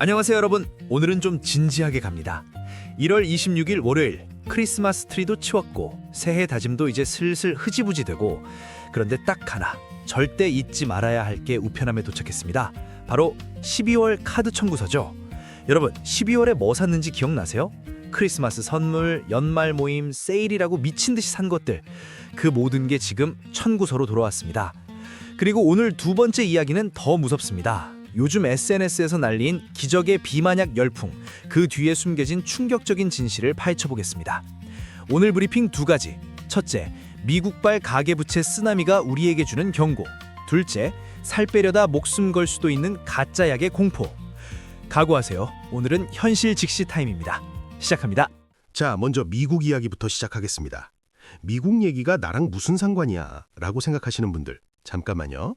안녕하세요 여러분. 오늘은 좀 진지하게 갑니다. 1월 26일 월요일 크리스마스 트리도 치웠고 새해 다짐도 이제 슬슬 흐지부지 되고, 그런데 딱 하나 절대 잊지 말아야 할 게 우편함에 도착했습니다. 바로 12월 카드 청구서죠. 여러분 12월에 뭐 샀는지 기억나세요? 크리스마스 선물, 연말 모임, 세일이라고 미친 듯이 산 것들, 그 모든 게 지금 청구서로 돌아왔습니다. 그리고 오늘 두 번째 이야기는 더 무섭습니다. 요즘 SNS에서 날린 기적의 비만약 열풍, 그 뒤에 숨겨진 충격적인 진실을 파헤쳐보겠습니다. 오늘 브리핑 두 가지. 첫째, 미국발 가계부채 쓰나미가 우리에게 주는 경고. 둘째, 살 빼려다 목숨 걸 수도 있는 가짜 약의 공포. 각오하세요. 오늘은 현실 직시 타임입니다. 시작합니다. 자, 먼저 미국 이야기부터 시작하겠습니다. 미국 얘기가 나랑 무슨 상관이야? 라고 생각하시는 분들, 잠깐만요.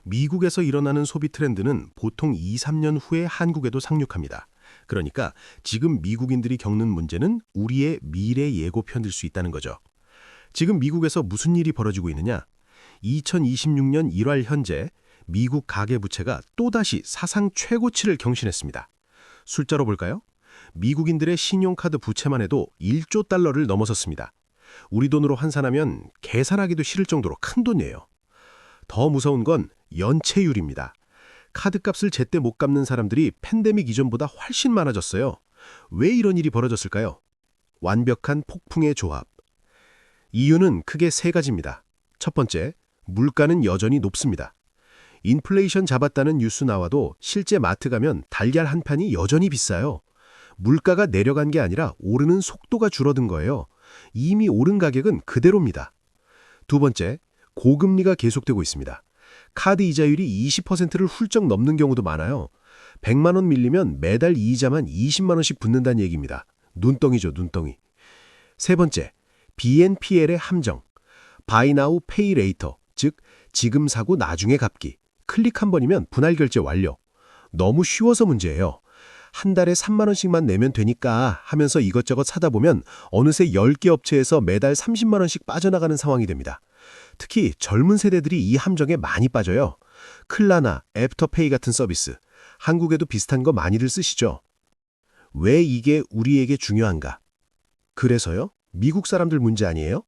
미국에서 일어나는 소비 트렌드는 보통 2, 3년 후에 한국에도 상륙합니다. 그러니까 지금 미국인들이 겪는 문제는 우리의 미래 예고편일 수 있다는 거죠. 지금 미국에서 무슨 일이 벌어지고 있느냐? 2026년 1월 현재 미국 가계부채가 또다시 사상 최고치를 경신했습니다. 숫자로 볼까요? 미국인들의 신용카드 부채만 해도 1조 달러를 넘어섰습니다. 우리 돈으로 환산하면 계산하기도 싫을 정도로 큰 돈이에요. 더 무서운 건 연체율입니다. 카드값을 제때 못 갚는 사람들이 팬데믹 이전보다 훨씬 많아졌어요. 왜 이런 일이 벌어졌을까요? 완벽한 폭풍의 조합. 이유는 크게 세 가지입니다. 첫 번째, 물가는 여전히 높습니다. 인플레이션 잡았다는 뉴스 나와도 실제 마트 가면 달걀 한 판이 여전히 비싸요. 물가가 내려간 게 아니라 오르는 속도가 줄어든 거예요. 이미 오른 가격은 그대로입니다. 두 번째, 고금리가 계속되고 있습니다. 카드 이자율이 20%를 훌쩍 넘는 경우도 많아요. 100만 원 밀리면 매달 이자만 20만 원씩 붙는다는 얘기입니다. 눈덩이죠, 눈덩이. 세 번째, BNPL의 함정. Buy Now, Pay Later, 즉 지금 사고 나중에 갚기. 클릭 한 번이면 분할 결제 완료. 너무 쉬워서 문제예요. 한 달에 3만 원씩만 내면 되니까 하면서 이것저것 사다 보면 어느새 10개 업체에서 매달 30만 원씩 빠져나가는 상황이 됩니다. 특히 젊은 세대들이 이 함정에 많이 빠져요. 클라나, 애프터페이 같은 서비스. 한국에도 비슷한 거 많이들 쓰시죠? 왜 이게 우리에게 중요한가? 그래서요? 미국 사람들 문제 아니에요?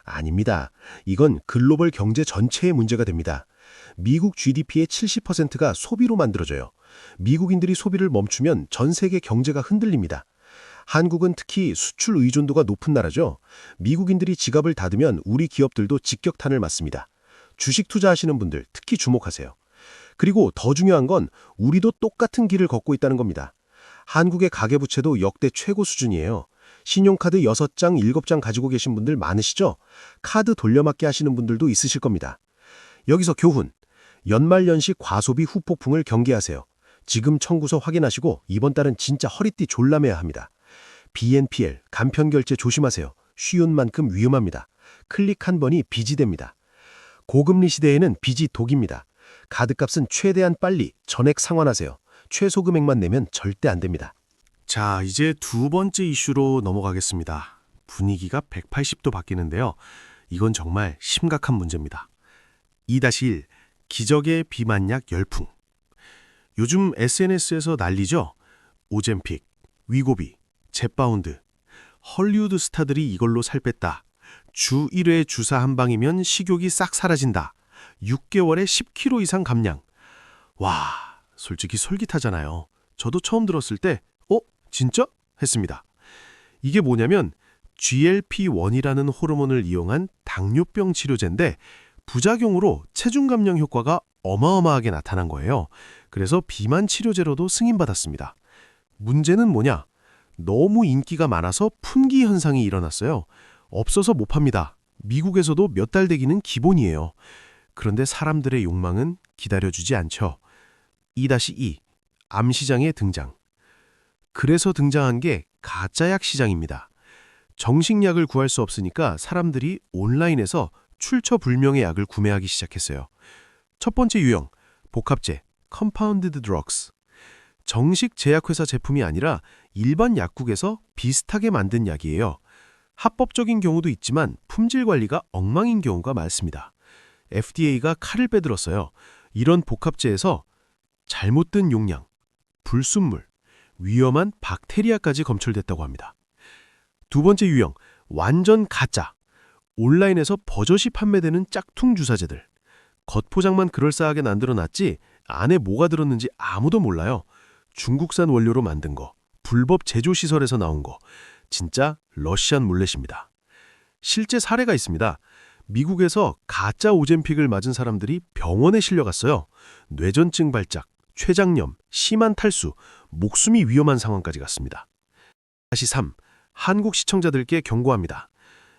아닙니다. 이건 글로벌 경제 전체의 문제가 됩니다. 미국 GDP의 70%가 소비로 만들어져요. 미국인들이 소비를 멈추면 전 세계 경제가 흔들립니다. 한국은 특히 수출 의존도가 높은 나라죠. 미국인들이 지갑을 닫으면 우리 기업들도 직격탄을 맞습니다. 주식 투자하시는 분들 특히 주목하세요. 그리고 더 중요한 건 우리도 똑같은 길을 걷고 있다는 겁니다. 한국의 가계부채도 역대 최고 수준이에요. 신용카드 6장, 7장 가지고 계신 분들 많으시죠? 카드 돌려막기 하시는 분들도 있으실 겁니다. 여기서 교훈. 연말연시 과소비 후폭풍을 경계하세요. 지금 청구서 확인하시고 이번 달은 진짜 허리띠 졸라매야 합니다. BNPL, 간편결제 조심하세요. 쉬운 만큼 위험합니다. 클릭 한 번이 빚이 됩니다. 고금리 시대에는 빚이 독입니다. 카드값은 최대한 빨리 전액 상환하세요. 최소 금액만 내면 절대 안 됩니다. 자, 이제 두 번째 이슈로 넘어가겠습니다. 분위기가 180도 바뀌는데요. 이건 정말 심각한 문제입니다. 2-1, 기적의 비만약 열풍. 요즘 SNS에서 난리죠? 오젬픽, 위고비, 젯바운드. 헐리우드 스타들이 이걸로 살 뺐다. 주 1회 주사 한 방이면 식욕이 싹 사라진다. 6개월에 10kg 이상 감량. 와, 솔직히 솔깃하잖아요. 저도 처음 들었을 때 진짜? 했습니다. 이게 뭐냐면 GLP-1이라는 호르몬을 이용한 당뇨병 치료제인데 부작용으로 체중 감량 효과가 어마어마하게 나타난 거예요. 그래서 비만 치료제로도 승인받았습니다. 문제는 뭐냐? 너무 인기가 많아서 품귀 현상이 일어났어요. 없어서 못 팝니다. 미국에서도 몇 달 되기는 기본이에요. 그런데 사람들의 욕망은 기다려주지 않죠. 2-2, 암시장의 등장. 그래서 등장한 게 가짜약 시장입니다. 정식 약을 구할 수 없으니까 사람들이 온라인에서 출처불명의 약을 구매하기 시작했어요. 첫 번째 유형, 복합제, Compounded Drugs. 정식 제약회사 제품이 아니라 일반 약국에서 비슷하게 만든 약이에요. 합법적인 경우도 있지만 품질 관리가 엉망인 경우가 많습니다. FDA가 칼을 빼들었어요. 이런 복합제에서 잘못된 용량, 불순물, 위험한 박테리아까지 검출됐다고 합니다. 두 번째 유형, 완전 가짜. 온라인에서 버젓이 판매되는 짝퉁 주사제들. 겉포장만 그럴싸하게 만들어놨지 안에 뭐가 들었는지 아무도 몰라요. 중국산 원료로 만든 거, 불법 제조시설에서 나온 거, 진짜 러시안 몰렛입니다. 실제 사례가 있습니다. 미국에서 가짜 오젬픽을 맞은 사람들이 병원에 실려갔어요. 뇌전증 발작, 췌장염, 심한 탈수, 목숨이 위험한 상황까지 갔습니다. 다시 3. 한국 시청자들께 경고합니다.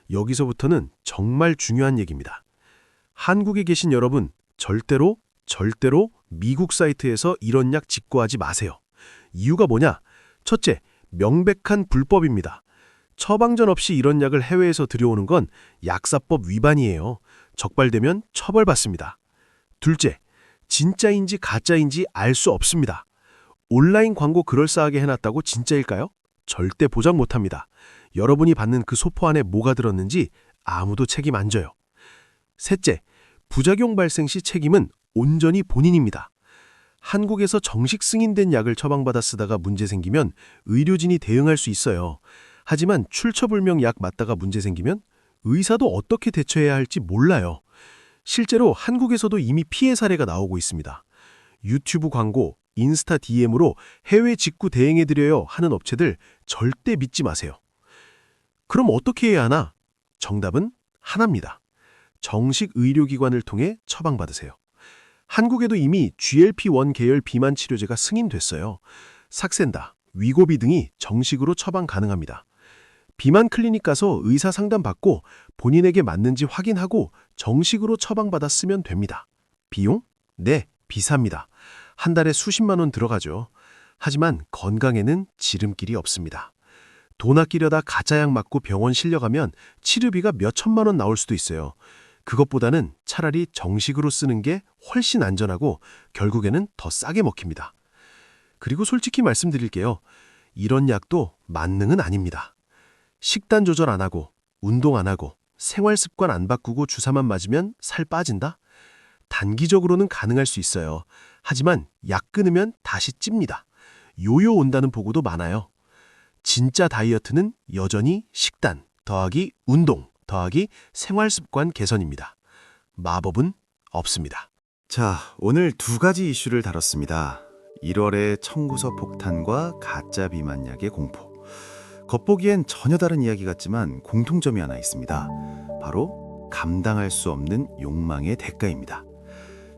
여기서부터는 정말 중요한 얘기입니다. 한국에 계신 여러분, 절대로 미국 사이트에서 이런 약 직구하지 마세요. 이유가 뭐냐? 첫째, 명백한 불법입니다. 처방전 없이 이런 약을 해외에서 들여오는 건 약사법 위반이에요. 적발되면 처벌받습니다. 둘째, 진짜인지 가짜인지 알 수 없습니다. 온라인 광고 그럴싸하게 해놨다고 진짜일까요? 절대 보장 못합니다. 여러분이 받는 그 소포 안에 뭐가 들었는지 아무도 책임 안 져요. 셋째, 부작용 발생 시 책임은 온전히 본인입니다. 한국에서 정식 승인된 약을 처방받아 쓰다가 문제 생기면 의료진이 대응할 수 있어요. 하지만 출처불명 약 맞다가 문제 생기면 의사도 어떻게 대처해야 할지 몰라요. 실제로 한국에서도 이미 피해 사례가 나오고 있습니다. 유튜브 광고, 인스타 DM으로 해외 직구 대행해드려요 하는 업체들 절대 믿지 마세요. 그럼 어떻게 해야 하나? 정답은 하나입니다. 정식 의료기관을 통해 처방받으세요. 한국에도 이미 GLP-1 계열 비만 치료제가 승인됐어요. 삭센다, 위고비 등이 정식으로 처방 가능합니다. 비만 클리닉 가서 의사 상담 받고 본인에게 맞는지 확인하고 정식으로 처방받아 쓰면 됩니다. 비용? 네, 비쌉니다. 한 달에 수십만 원 들어가죠. 하지만 건강에는 지름길이 없습니다. 돈 아끼려다 가짜약 맞고 병원 실려가면 치료비가 몇 천만 원 나올 수도 있어요. 그것보다는 차라리 정식으로 쓰는 게 훨씬 안전하고 결국에는 더 싸게 먹힙니다. 그리고 솔직히 말씀드릴게요. 이런 약도 만능은 아닙니다. 식단 조절 안 하고, 운동 안 하고, 생활 습관 안 바꾸고 주사만 맞으면 살 빠진다? 단기적으로는 가능할 수 있어요. 하지만 약 끊으면 다시 찝니다. 요요 온다는 보고도 많아요. 진짜 다이어트는 여전히 식단 더하기 운동 더하기 생활 습관 개선입니다. 마법은 없습니다. 자, 오늘 두 가지 이슈를 다뤘습니다. 1월의 청구서 폭탄과 가짜 비만약의 공포. 겉보기엔 전혀 다른 이야기 같지만 공통점이 하나 있습니다. 바로 감당할 수 없는 욕망의 대가입니다.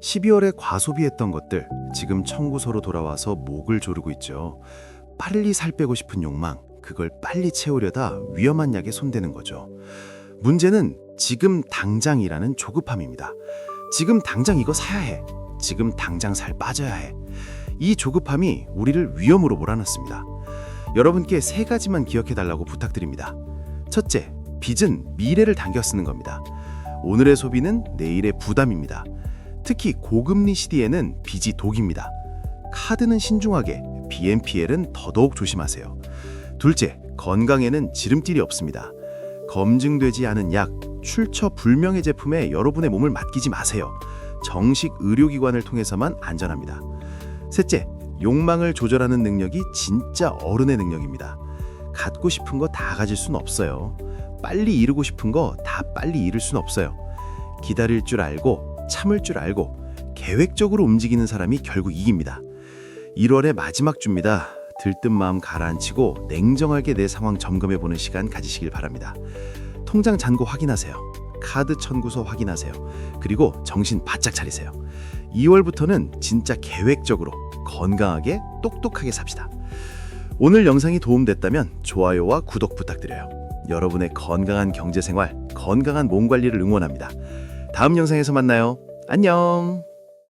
12월에 과소비했던 것들, 지금 청구서로 돌아와서 목을 조르고 있죠. 빨리 살 빼고 싶은 욕망, 그걸 빨리 채우려다 위험한 약에 손대는 거죠. 문제는 지금 당장이라는 조급함입니다. 지금 당장 이거 사야 해. 지금 당장 살 빠져야 해. 이 조급함이 우리를 위험으로 몰아넣습니다. 여러분께 세 가지만 기억해달라고 부탁드립니다. 첫째, 빚은 미래를 당겨 쓰는 겁니다. 오늘의 소비는 내일의 부담입니다. 특히 고금리 시대에는 빚이 독입니다. 카드는 신중하게, BNPL은 더더욱 조심하세요. 둘째, 건강에는 지름길이 없습니다. 검증되지 않은 약, 출처 불명의 제품에 여러분의 몸을 맡기지 마세요. 정식 의료기관을 통해서만 안전합니다. 셋째, 욕망을 조절하는 능력이 진짜 어른의 능력입니다. 갖고 싶은 거 다 가질 순 없어요. 빨리 이루고 싶은 거 다 빨리 이룰 순 없어요. 기다릴 줄 알고 참을 줄 알고 계획적으로 움직이는 사람이 결국 이깁니다. 1월의 마지막 주입니다. 들뜬 마음 가라앉히고 냉정하게 내 상황 점검해보는 시간 가지시길 바랍니다. 통장 잔고 확인하세요. 카드 청구서 확인하세요. 그리고 정신 바짝 차리세요. 2월부터는 진짜 계획적으로 건강하게 똑똑하게 삽시다. 오늘 영상이 도움됐다면 좋아요와 구독 부탁드려요. 여러분의 건강한 경제생활, 건강한 몸 관리를 응원합니다. 다음 영상에서 만나요. 안녕.